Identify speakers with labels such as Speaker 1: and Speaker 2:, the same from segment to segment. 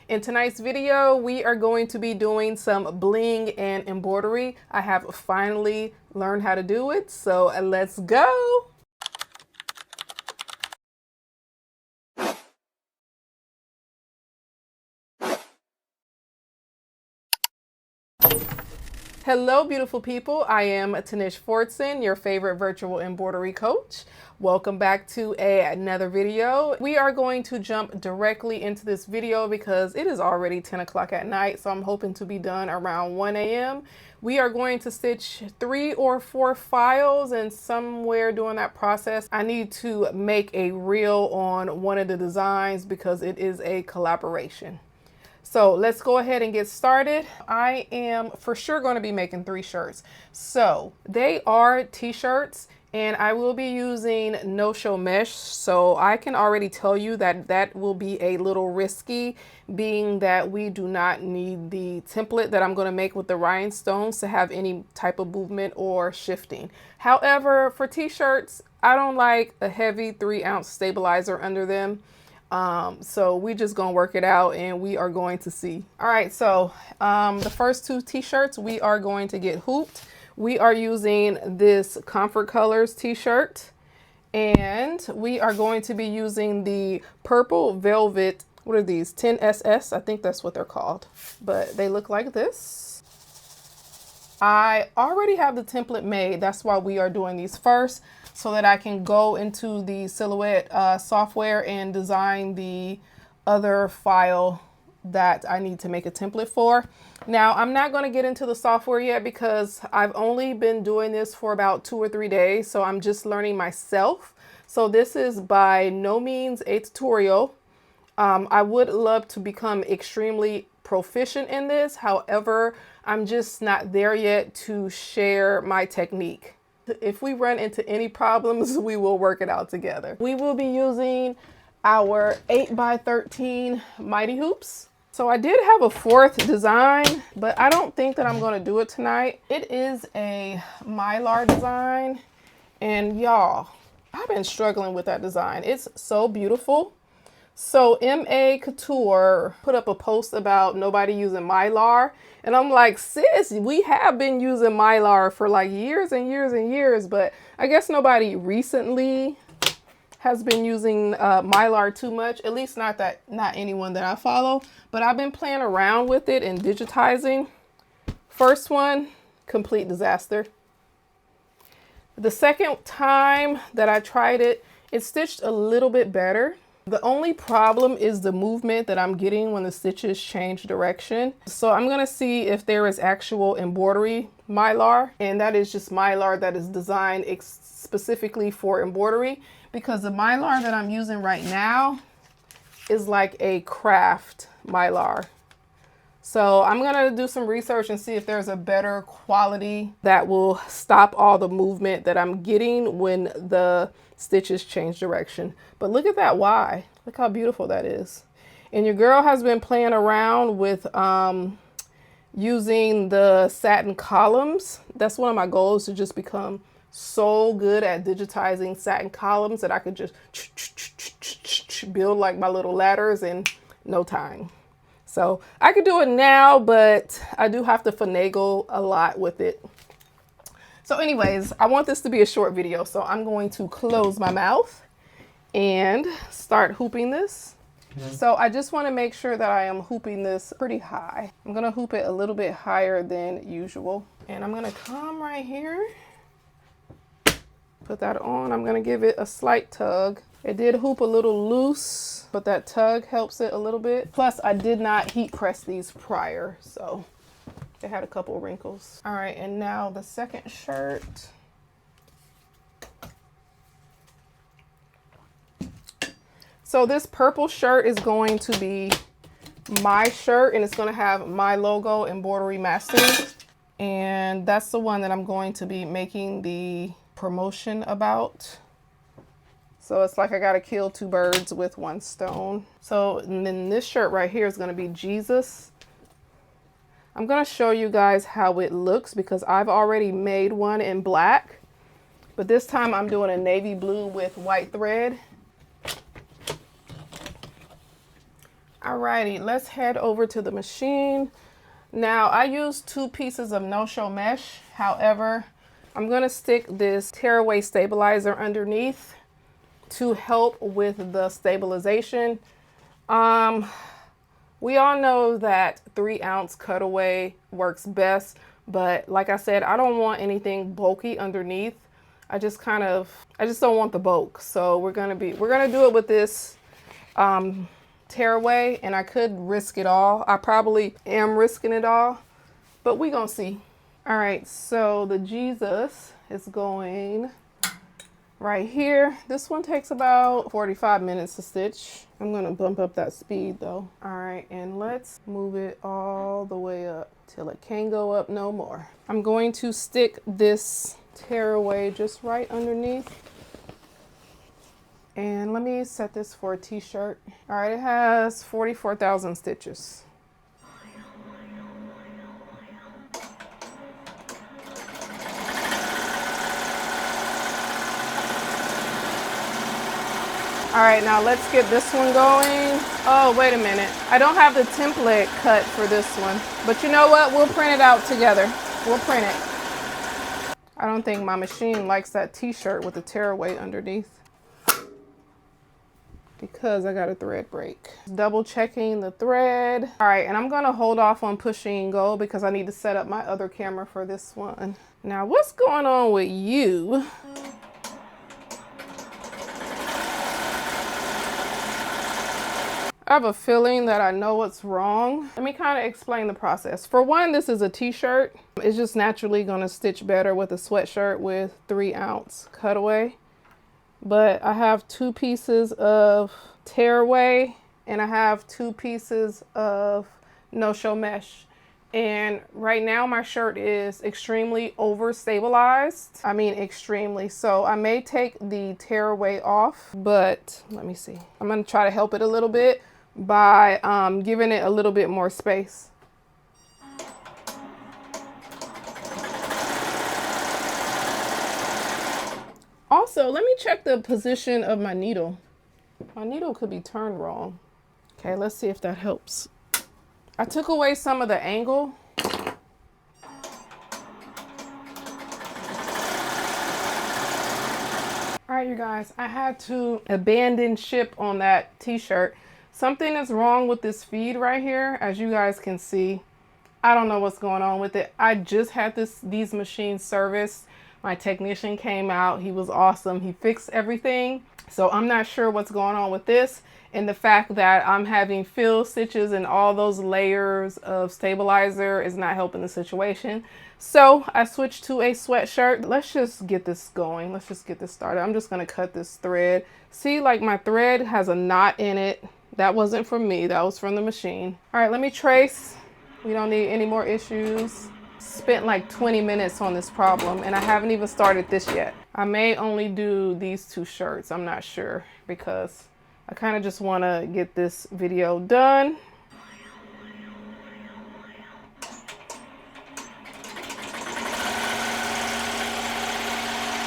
Speaker 1: In tonight's video, we are going to be doing some bling and embroidery. I have finally learned how to do it, so let's go. Hello, beautiful people. I am Tanish Fortson, your favorite virtual embroidery coach. Welcome back to another video. We are going to jump directly into this video because it is already 10 o'clock at night, so I'm hoping to be done around 1 a.m. We are going to stitch 3 or 4 files, and somewhere during that process, I need to make a reel on one of the designs because it is a collaboration. So let's go ahead and get started. I am for sure going to be making 3 shirts. So they are t-shirts and I will be using no-show mesh. So I can already tell you that that will be a little risky, being that we do not need the template that I'm going to make with the rhinestones to have any type of movement or shifting. However, for t-shirts, I don't like a heavy 3-ounce stabilizer under them. So we just gonna work it out and we are going to see. All right, so the first 2 t-shirts we are going to get hooped. We are using this Comfort Colors t-shirt, and we are going to be using the purple velvet, what are these, 10SS? I think that's what they're called, but they look like this. I already have the template made. That's why we are doing these first, so that I can go into the Silhouette software and design the other file that I need to make a template for. Now, I'm not going to get into the software yet because I've only been doing this for about 2 or 3 days, so I'm just learning myself. So this is by no means a tutorial. I would love to become extremely proficient in this. However, I'm just not there yet to share my technique. If we run into any problems, we will work it out together. We will be using our 8x13 mighty hoops. So I did have a 4th design, but I don't think that I'm going to do it tonight. It is a Myar design, and y'all, I've been struggling with that design. It's so beautiful. So M.A. Couture put up a post about nobody using Myar. And I'm like, sis, we have been using Myar for like years and years and years, but I guess nobody recently has been using Myar too much, at least not anyone that I follow, but I've been playing around with it and digitizing. First one, complete disaster. The second time that I tried it, it stitched a little bit better. The only problem is the movement that I'm getting when the stitches change direction. So I'm going to see if there is actual embroidery Myar, and that is just Myar that is designed specifically for embroidery, because the Myar that I'm using right now is like a craft Myar. So I'm going to do some research and see if there's a better quality that will stop all the movement that I'm getting when the stitches change direction. But look at that Y. Look how beautiful that is. And your girl has been playing around with using the satin columns. That's one of my goals, to just become so good at digitizing satin columns that I could just build like my little ladders in no time. So I could do it now, but I do have to finagle a lot with it. So anyways, I want this to be a short video, so I'm going to close my mouth and start hooping this. So I just want to make sure that I am hooping this pretty high. I'm going to hoop it a little bit higher than usual. And I'm going to come right here, put that on. I'm going to give it a slight tug. It did hoop a little loose, but that tug helps it a little bit. Plus, I did not heat press these prior, so they had a couple of wrinkles. All right, and now the second shirt. So this purple shirt is going to be my shirt, and it's going to have my logo, Embroidery Mastering. And that's the one that I'm going to be making the promotion about. So it's like I got to kill 2 birds with 1 stone. So and then this shirt right here is going to be Jesus. I'm going to show you guys how it looks because I've already made one in black, but this time I'm doing a navy blue with white thread. Alrighty, let's head over to the machine. Now I used 2 pieces of no-show mesh. However, I'm gonna stick this tearaway stabilizer underneath to help with the stabilization. We all know that 3-ounce cutaway works best, but like I said, I don't want anything bulky underneath. I just don't want the bulk. So we're gonna do it with this tearaway, and I could risk it all. I probably am risking it all, but we gonna see. All right, so the Jesus is going right here. This one takes about 45 minutes to stitch. I'm gonna bump up that speed though. All right, and let's move it all the way up till it can't go up no more. I'm going to stick this tearaway just right underneath. And let me set this for a t-shirt. All right, it has 44,000 stitches. All right, now let's get this one going. Oh, wait a minute. I don't have the template cut for this one, but you know what? We'll print it out together. We'll print it. I don't think my machine likes that t-shirt with the tearaway underneath because I got a thread break. Double checking the thread. All right, and I'm gonna hold off on pushing go because I need to set up my other camera for this one. Now, what's going on with you? I have a feeling that I know what's wrong. Let me kind of explain the process. For one, this is a t-shirt. It's just naturally gonna stitch better with a sweatshirt with 3-ounce cutaway. But I have 2 pieces of tearaway and I have 2 pieces of no-show mesh. And right now my shirt is extremely over stabilized. I mean, extremely. So I may take the tearaway off, but let me see. I'm gonna try to help it a little bit by giving it a little bit more space. Also, let me check the position of my needle. My needle could be turned wrong. Okay, let's see if that helps. I took away some of the angle. All right, you guys, I had to abandon ship on that t-shirt. Something is wrong with this feed right here, as you guys can see. I don't know what's going on with it. I just had these machines serviced. My technician came out. He was awesome. He fixed everything. So I'm not sure what's going on with this. And the fact that I'm having fill stitches and all those layers of stabilizer is not helping the situation. So I switched to a sweatshirt. Let's just get this going. Let's just get this started. I'm just going to cut this thread. See, like my thread has a knot in it. That wasn't from me. That was from the machine. All right, let me trace. We don't need any more issues. Spent like 20 minutes on this problem and I haven't even started this yet. I may only do these 2 shirts. I'm not sure because I kind of just want to get this video done.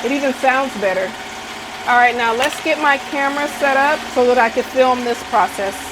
Speaker 1: It even sounds better. All right, now let's get my camera set up so that I can film this process.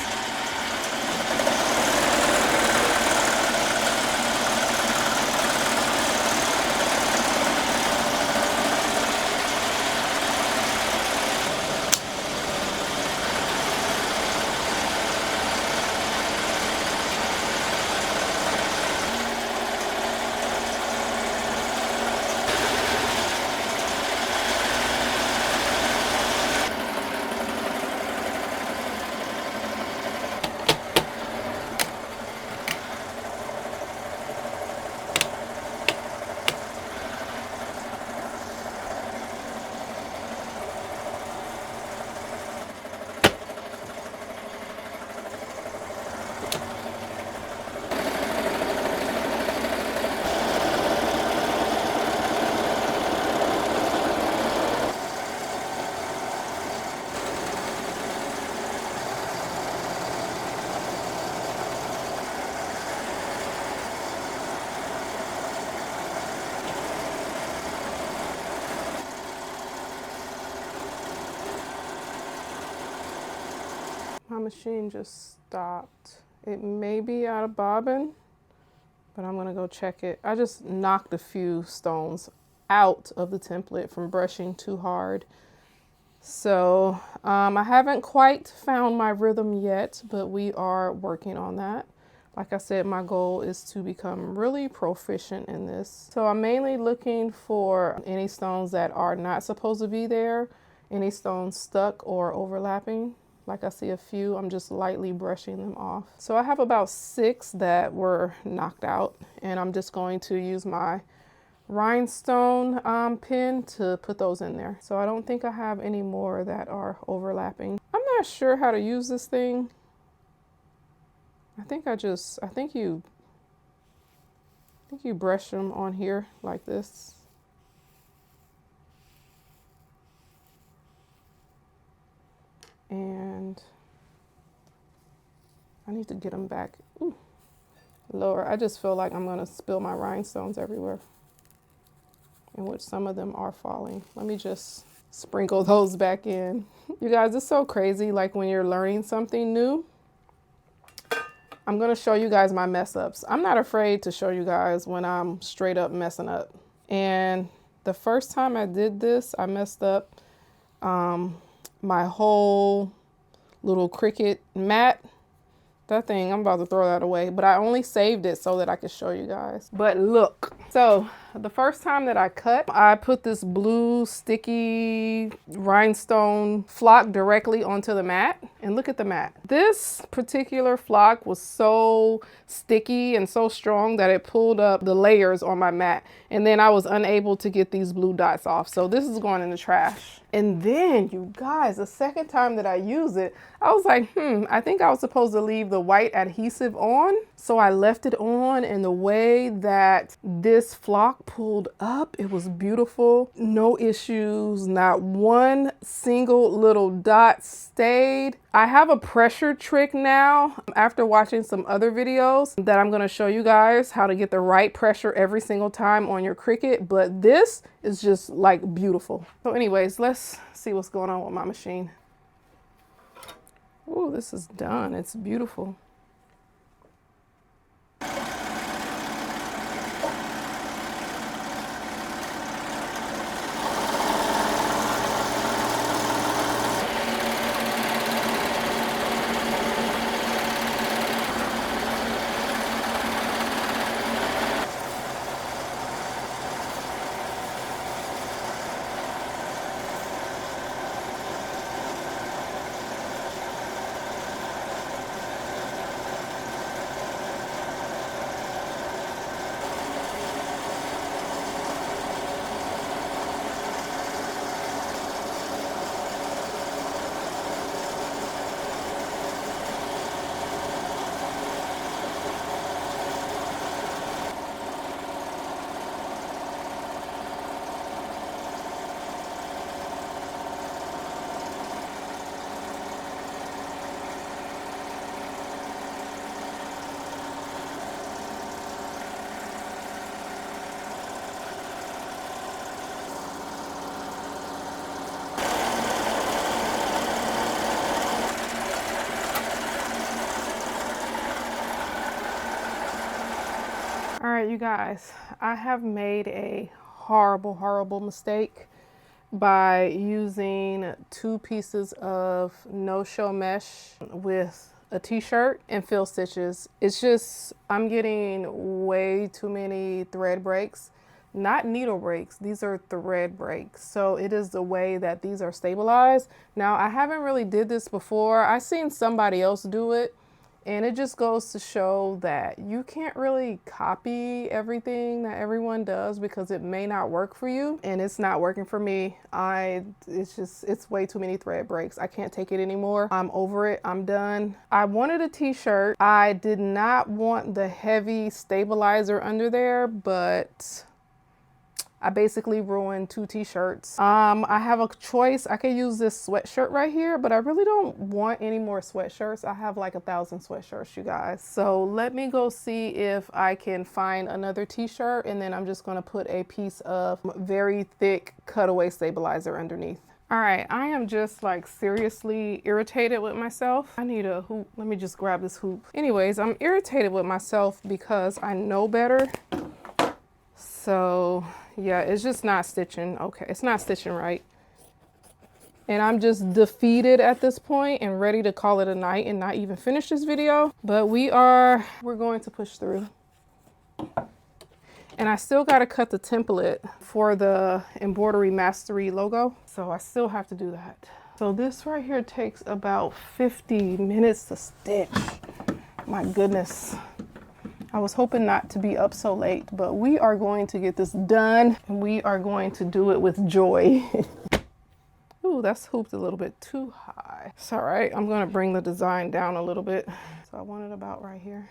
Speaker 1: my machine just stopped. It may be out of bobbin, but I'm gonna go check it. I just knocked a few stones out of the template from brushing too hard. So I haven't quite found my rhythm yet, but we are working on that. Like I said, my goal is to become really proficient in this. So I'm mainly looking for any stones that are not supposed to be there, any stones stuck or overlapping. Like I see a few, I'm just lightly brushing them off. So I have about 6 that were knocked out, and I'm just going to use my rhinestone pin to put those in there. So I don't think I have any more that are overlapping. I'm not sure how to use this thing. I think you brush them on here like this. And I need to get them back. Ooh, lower. I just feel like I'm gonna spill my rhinestones everywhere, in which some of them are falling. Let me just sprinkle those back in. You guys, it's so crazy, like when you're learning something new. I'm gonna show you guys my mess ups. I'm not afraid to show you guys when I'm straight up messing up. And the first time I did this, I messed up my whole little Cricut mat. That thing, I'm about to throw that away, but I only saved it so that I could show you guys. But look, so the first time that I cut, I put this blue sticky rhinestone flock directly onto the mat, and look at the mat. This particular flock was so sticky and so strong that it pulled up the layers on my mat, and then I was unable to get these blue dots off. So this is going in the trash. And then, you guys, the second time that I used it, I was like, I think I was supposed to leave the white adhesive on. So I left it on, and the way that this flock pulled up, it was beautiful. No issues, not one single little dot stayed. I have a pressure trick now after watching some other videos that I'm going to show you guys how to get the right pressure every single time on your Cricut, but this is just like beautiful. So anyways, let's see what's going on with my machine. Oh, this is done. It's beautiful. All right, you guys, I have made a horrible mistake by using 2 pieces of no-show mesh with a t-shirt and fill stitches. It's just, I'm getting way too many thread breaks. Not needle breaks, these are thread breaks. So it is the way that these are stabilized. Now, I haven't really did this before. I seen somebody else do it, and it just goes to show that you can't really copy everything that everyone does because it may not work for you, and it's not working for me. It's way too many thread breaks. I can't take it anymore. I'm over it. I'm done. I wanted a t-shirt. I did not want the heavy stabilizer under there, but I basically ruined 2 t-shirts. I have a choice. I could use this sweatshirt right here, but I really don't want any more sweatshirts. I have like 1,000 sweatshirts, you guys. So let me go see if I can find another t-shirt, and then I'm just gonna put a piece of very thick cutaway stabilizer underneath. All right, I am just like seriously irritated with myself. I need a hoop. Let me just grab this hoop. Anyways, I'm irritated with myself because I know better. So yeah, it's just not stitching. Okay, it's not stitching right. And I'm just defeated at this point and ready to call it a night and not even finish this video. But we're going to push through. And I still got to cut the template for the Embroidery Mastery logo. So I still have to do that. So this right here takes about 50 minutes to stitch. My goodness. I was hoping not to be up so late, but we are going to get this done and we are going to do it with joy. Ooh, that's hooped a little bit too high. It's all right. I'm going to bring the design down a little bit. So I want it about right here.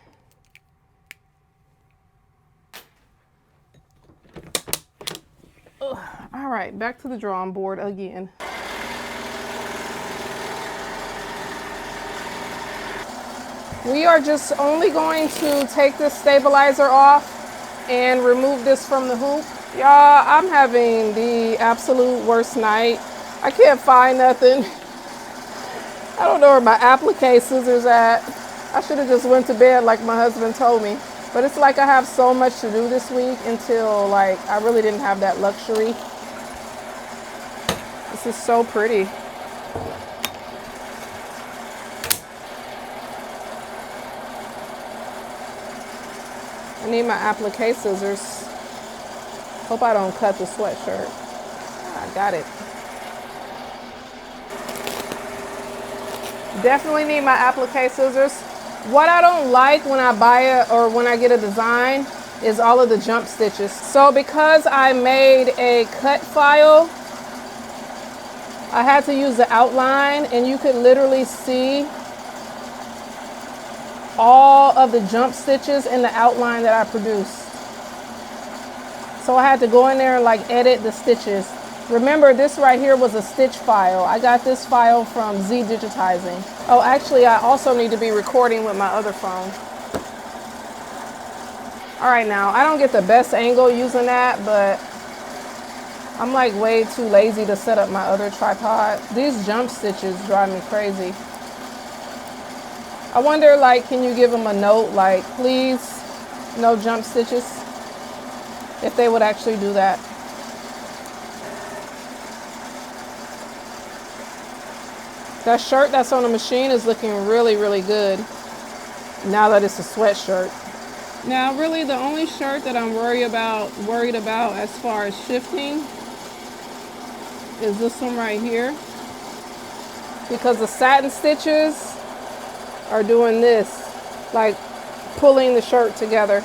Speaker 1: Ugh. All right, back to the drawing board again. We are just only going to take this stabilizer off and remove this from the hoop. Y'all, I'm having the absolute worst night. I can't find nothing. I don't know where my applique scissors at. I should have just went to bed like my husband told me. But it's like I have so much to do this week until like I really didn't have that luxury. This is so pretty. I need my applique scissors. Hope I don't cut the sweatshirt. I got it. Definitely need my applique scissors. What I don't like when I buy it or when I get a design is all of the jump stitches. So because I made a cut file, I had to use the outline and you could literally see all of the jump stitches in the outline that I produced. So I had to go in there and like edit the stitches. Remember, this right here was a stitch file. I got this file from Z Digitizing. Oh, actually, I also need to be recording with my other phone. All right, now, I don't get the best angle using that, but I'm like way too lazy to set up my other tripod. These jump stitches drive me crazy. I wonder, like, can you give them a note, like, please, no jump stitches? If they would actually do that. That shirt that's on the machine is looking really, really good now that it's a sweatshirt. Now, really, the only shirt that I'm worried about as far as shifting is this one right here, because the satin stitches are doing this, like pulling the shirt together.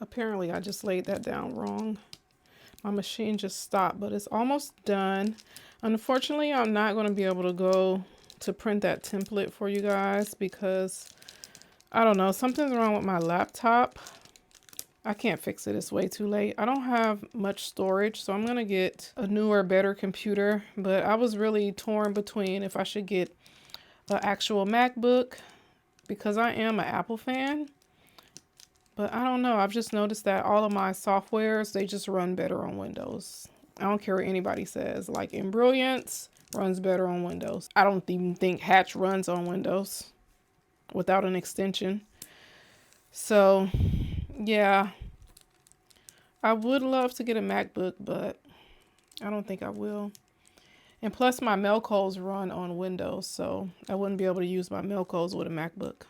Speaker 1: Apparently I just laid that down wrong. My machine just stopped, but it's almost done. Unfortunately, I'm not going to be able to go to print that template for you guys because I don't know, something's wrong with my laptop. I can't fix it. It's way too late. I don't have much storage, so I'm going to get a newer, better computer. But I was really torn between if I should get an actual MacBook because I am an Apple fan. But I don't know. I've just noticed that all of my softwares, they just run better on Windows. I don't care what anybody says. Like Embroidery runs better on Windows. I don't even think Hatch runs on Windows without an extension. So, yeah. I would love to get a MacBook, but I don't think I will. And plus my Melcos run on Windows, so I wouldn't be able to use my Melcos with a MacBook.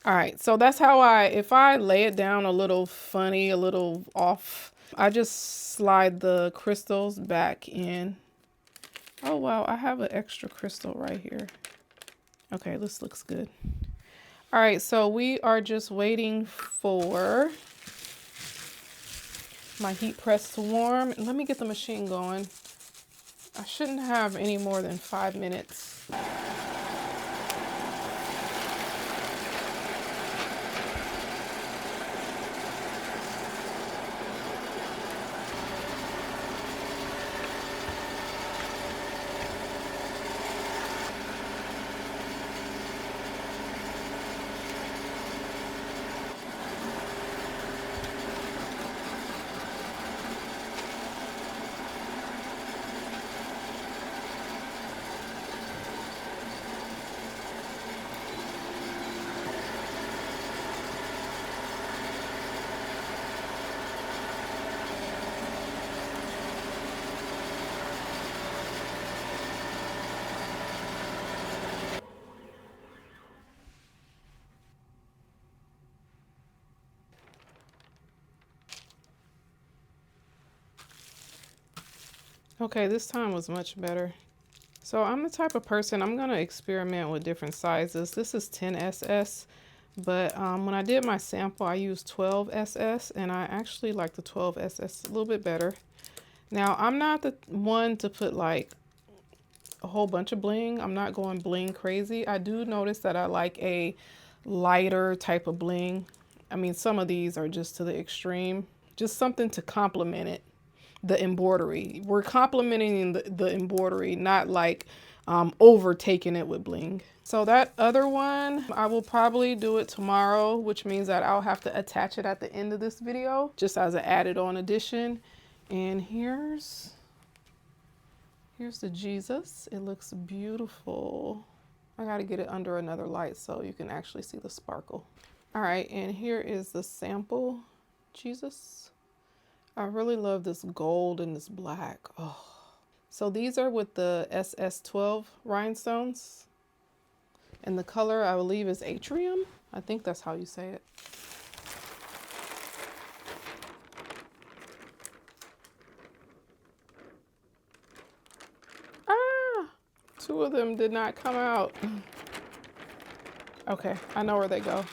Speaker 1: All right, so that's how if I lay it down a little funny, a little off, I just slide the crystals back in. Oh, wow, I have an extra crystal right here. Okay, this looks good. All right, so we are just waiting for my heat press to warm. Let me get the machine going. I shouldn't have any more than 5 minutes. Okay, this time was much better. So I'm the type of person, I'm gonna experiment with different sizes. This is 10SS, but when I did my sample, I used 12SS, and I actually like the 12SS a little bit better. Now, I'm not the one to put like a whole bunch of bling. I'm not going bling crazy. I do notice that I like a lighter type of bling. I mean, some of these are just to the extreme. Just something to complement it. The embroidery. We're complementing the embroidery, not like overtaking it with bling. So that other one, I will probably do it tomorrow, which means that I'll have to attach it at the end of this video, just as an added on addition. And here's the Jesus. It looks beautiful. I gotta get it under another light so you can actually see the sparkle. All right, and here is the sample Jesus. I really love this gold and this black. Oh. So these are with the SS12 rhinestones. And the color, I believe, is atrium. I think that's how you say it. Ah! Two of them did not come out. Okay, I know where they go.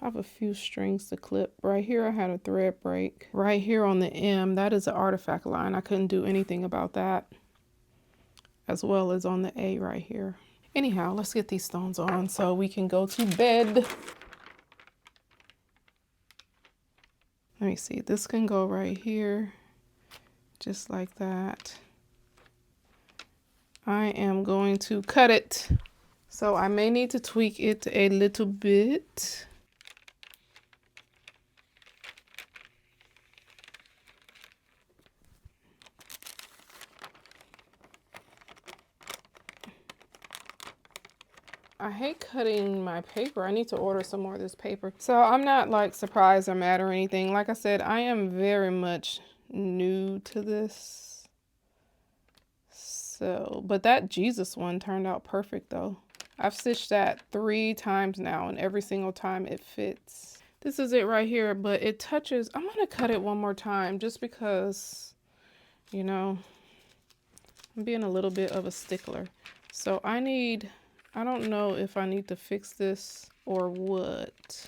Speaker 1: I have a few strings to clip. Right here, I had a thread break. Right here on the M, that is an artifact line. I couldn't do anything about that. As well as on the A right here. Anyhow, let's get these stones on so we can go to bed. Let me see, this can go right here, just like that. I am going to cut it. So I may need to tweak it a little bit. I hate cutting my paper. I need to order some more of this paper. So I'm not like surprised or mad or anything. Like I said, I am very much new to this. So, but that Jesus one turned out perfect though. I've stitched that 3 times now and every single time it fits. This is it right here, but it touches. I'm gonna cut it one more time just because, you know, I'm being a little bit of a stickler. So I don't know if I need to fix this or what.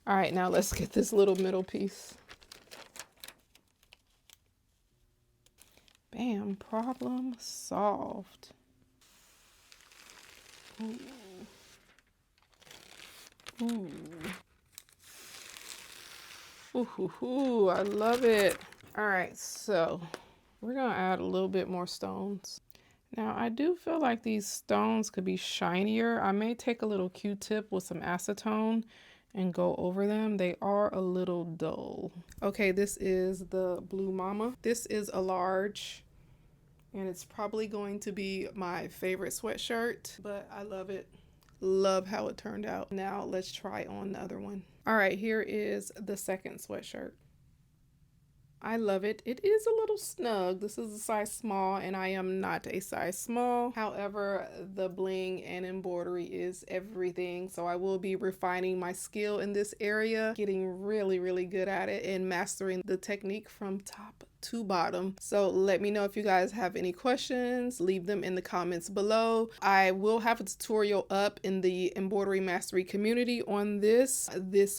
Speaker 1: All right, now let's get this little middle piece. Bam, problem solved. Ooh. Ooh. Ooh, I love it. All right, so we're gonna add a little bit more stones. Now I do feel like these stones could be shinier. I may take a little Q-tip with some acetone and go over them. They are a little dull. Okay, this is the Blue Mama. This is a large, and it's probably going to be my favorite sweatshirt, but I love it. Love how it turned out. Now let's try on the other one. All right, here is the second sweatshirt. I love it. It is a little snug. This is a size small and I am not a size small. However, the bling and embroidery is everything. So I will be refining my skill in this area, getting really, really good at it and mastering the technique from top to bottom. So let me know if you guys have any questions, leave them in the comments below. I will have a tutorial up in the embroidery mastery community on this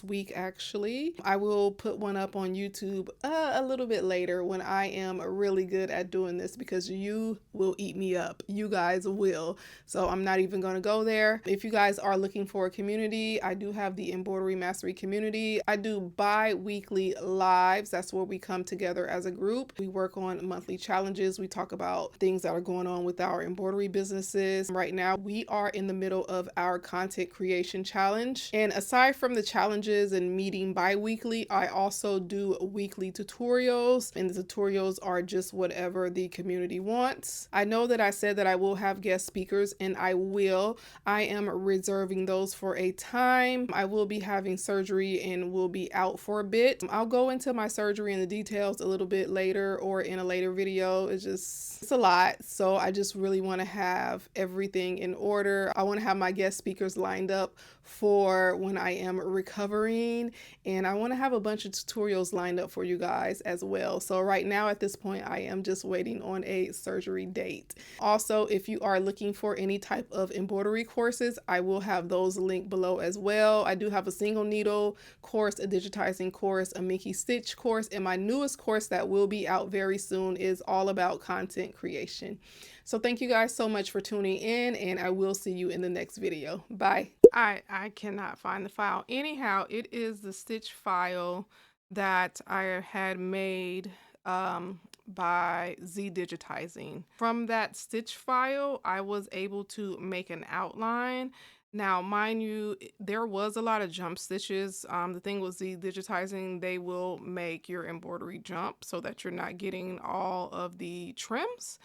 Speaker 1: week actually. I will put one up on YouTube a little bit later when I am really good at doing this, because you will eat me up. You guys will. So I'm not even going to go there. If you guys are looking for a community, I do have the embroidery mastery community. I do bi-weekly lives. That's where we come together as a group. We work on monthly challenges. We talk about things that are going on with our embroidery businesses. Right now, we are in the middle of our content creation challenge. And aside from the challenges and meeting bi-weekly, I also do weekly tutorials, and the tutorials are just whatever the community wants. I know that I said that I will have guest speakers, and I will. I am reserving those for a time. I will be having surgery and will be out for a bit. I'll go into my surgery and the details a little bit later or in a later video. It's a lot. So I just really want to have everything in order. I want to have my guest speakers lined up for when I am recovering, and I want to have a bunch of tutorials lined up for you guys as well. So right now at this point, I am just waiting on a surgery date. Also, if you are looking for any type of embroidery courses, I will have those linked below as well. I do have a single needle course, a digitizing course, a Mickey Stitch course, and my newest course that will be out very soon is all about content creation. So thank you guys so much for tuning in, and I will see you in the next video. Bye. I cannot find the file. Anyhow, it is the stitch file that I had made by Z Digitizing. From that stitch file, I was able to make an outline. Now, mind you, there was a lot of jump stitches. The thing with Z Digitizing, they will make your embroidery jump so that you're not getting all of the trims.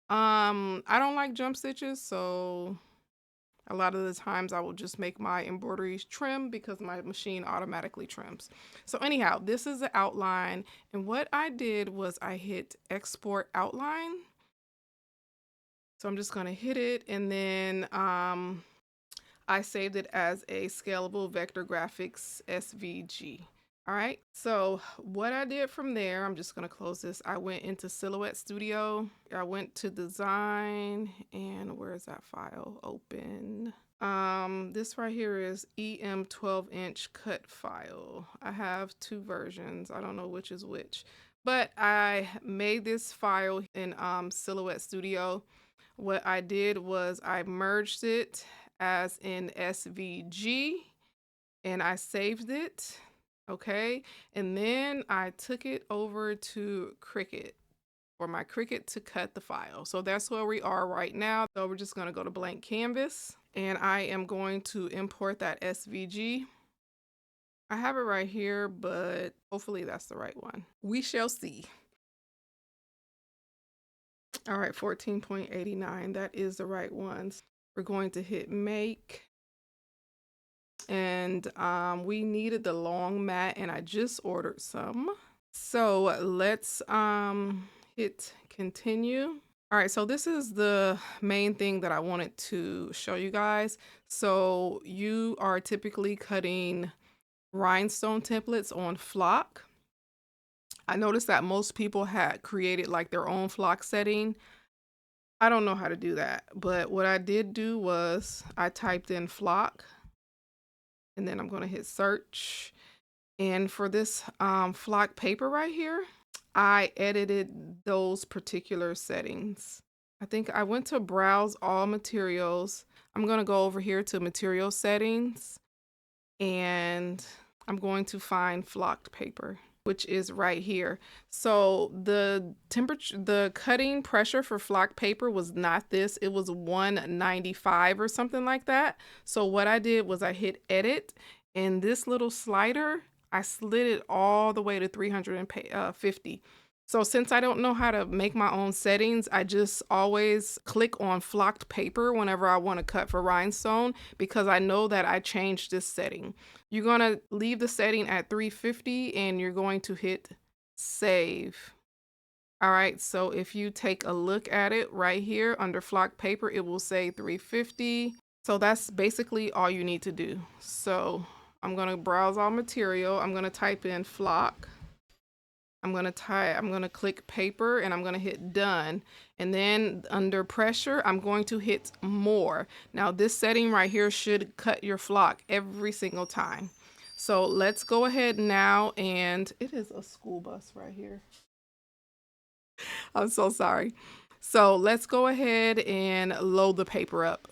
Speaker 1: I don't like jump stitches, so a lot of the times I will just make my embroideries trim because my machine automatically trims. So anyhow, this is the outline, and what I did was I hit export outline. So I'm just going to hit it, and then I saved it as a scalable vector graphics SVG. All right, so what I did from there, I'm just going to close this. I went into Silhouette Studio. I went to design, and where's that file? Open. This right here is EM 12-inch cut file. I have two versions. I don't know which is which, but I made this file in Silhouette Studio. What I did was I merged it as in SVG, and I saved it. Okay, and then I took it over to Cricut for my Cricut to cut the file. So that's where we are right now. So we're just going to go to blank canvas, and I am going to import that SVG. I have it right here, but hopefully that's the right one. We shall see. All right, 14.89, that is the right ones. We're going to hit make. And we needed the long mat, and I just ordered some. So let's hit continue. All right, so this is the main thing that I wanted to show you guys. So you are typically cutting rhinestone templates on flock. I noticed that most people had created like their own flock setting. I don't know how to do that, but what I did do was I typed in flock, and then I'm going to hit search. And for this flock paper right here, I edited those particular settings. I think I went to browse all materials. I'm going to go over here to material settings, and I'm going to find flocked paper, which is right here. So the temperature, the cutting pressure for flock paper was not this. It was 195 or something like that. So what I did was I hit edit, and this little slider, I slid it all the way to 350. So since I don't know how to make my own settings, I just always click on flocked paper whenever I want to cut for rhinestone, because I know that I changed this setting. You're going to leave the setting at 350, and you're going to hit save. All right, so if you take a look at it right here under flocked paper, it will say 350. So that's basically all you need to do. So I'm going to browse all material. I'm going to type in flock. I'm going to click paper, and I'm going to hit done. And then under pressure, I'm going to hit more. Now this setting right here should cut your flock every single time. So let's go ahead now, and it is a school bus right here. I'm so sorry. So let's go ahead and load the paper up.